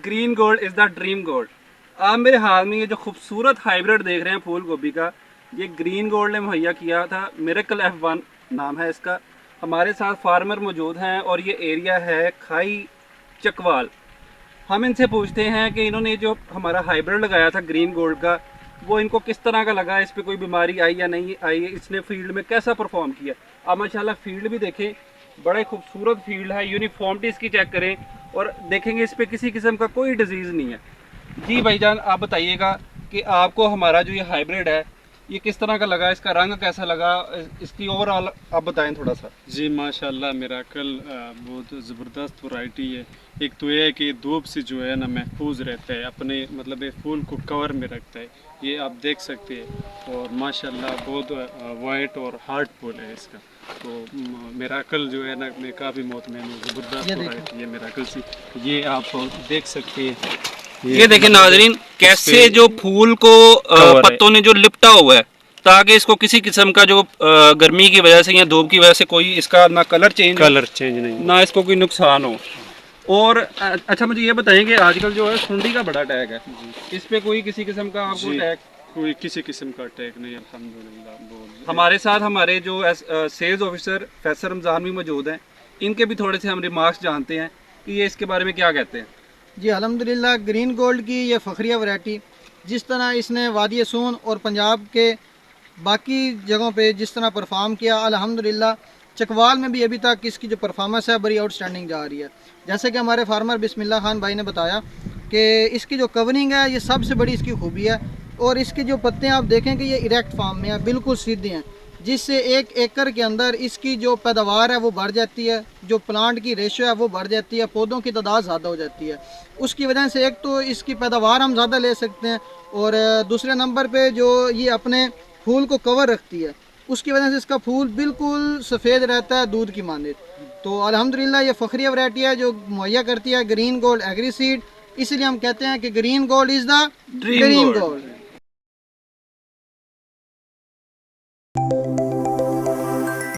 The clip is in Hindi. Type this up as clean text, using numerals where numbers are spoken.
Green gold is the dream gold. आप मेरे हाथ में ये जो खूबसूरत हाइब्रिड देख रहे हैं फूल गोभी का, ये ग्रीन गोल्ड ने मुहैया किया था। मिरेकल F1 नाम है इसका। हमारे साथ फार्मर मौजूद हैं और ये एरिया है खाई चकवाल। हम इनसे पूछते हैं कि इन्होंने जो हमारा हाइब्रिड लगाया था ग्रीन गोल्ड का, वो इनको किस तरह का लगा, इस पर कोई बीमारी आई या नहीं आई, इसने फील्ड में कैसा परफॉर्म किया। आप माशाल्लाह फील्ड भी देखें, बड़ा ही खूबसूरत फील्ड है। यूनिफॉर्मिटी इसकी चेक करें और देखेंगे इस पर किसी किस्म का कोई डिजीज़ नहीं है। जी भाईजान, आप बताइएगा कि आपको हमारा जो ये हाइब्रिड है ये किस तरह का लगा, इसका रंग कैसा लगा, इसकी ओवरऑल आप बताएं थोड़ा सा। जी माशाल्लाह मिराकल बहुत ज़बरदस्त वैरायटी है। एक तो ये है कि धूप से जो है ना महफूज रहता है, अपने मतलब ये फूल को कवर में रखता है, ये आप देख सकते हैं। और माशाल्लाह बहुत वाइट और हार्ड फूल है इसका। तो मिराकल जो है ना मैं काफ़ी मुतमईन हूँ, ज़बरदस्त वैरायटी है मिराकल सी। ये आप देख सकते हैं, ये देखें नाजरीन, कैसे जो फूल को पत्तों ने जो लिपटा हुआ है, ताकि इसको किसी किस्म का जो गर्मी की वजह से या धूप की वजह से कोई इसका ना कलर चेंज नहीं, ना इसको कोई नुकसान हो। और अच्छा मुझे ये बताएं कि आजकल जो है सुंडी का बड़ा अटैक है, इस पे कोई किसी किस्म का आपको अटैक? कोई किसी किस्म का अटैक नहीं अल्हम्दुलिल्लाह। हमारे साथ हमारे जो सेल्स ऑफिसर फैसल रमज़ान भी मौजूद हैं, इनके भी थोड़े से हम रिमार्क्स जानते हैं कि ये इसके बारे में क्या कहते हैं। जी अल्हम्दुलिल्लाह, ग्रीन गोल्ड की ये फ़खरिया वैरायटी जिस तरह इसने वादी सून और पंजाब के बाकी जगहों पे जिस तरह परफॉर्म किया, अल्हम्दुलिल्लाह चकवाल में भी अभी तक इसकी जो परफॉर्मेंस है बड़ी आउटस्टैंडिंग जा रही है। जैसे कि हमारे फार्मर बिस्मिल्लाह खान भाई ने बताया कि इसकी जो कवरिंग है ये सबसे बड़ी इसकी खूबी है। और इसके जो पत्ते आप देखें कि ये इरेक्ट फॉर्म में है, बिल्कुल सीधे हैं, जिससे 1 एकड़ के अंदर इसकी जो पैदावार है वो बढ़ जाती है, जो प्लांट की रेशो है वो बढ़ जाती है, पौधों की तादाद ज़्यादा हो जाती है। उसकी वजह से एक तो इसकी पैदावार हम ज़्यादा ले सकते हैं, और दूसरे नंबर पे जो ये अपने फूल को कवर रखती है, उसकी वजह से इसका फूल बिल्कुल सफ़ेद रहता है, दूध की मानद। तो अल्हम्दुलिल्लाह ये फ़खरिया वैरायटी है जो मुहैया करती है ग्रीन गोल्ड एग्री सीड। इसलिए हम कहते हैं कि green gold is the dream gold.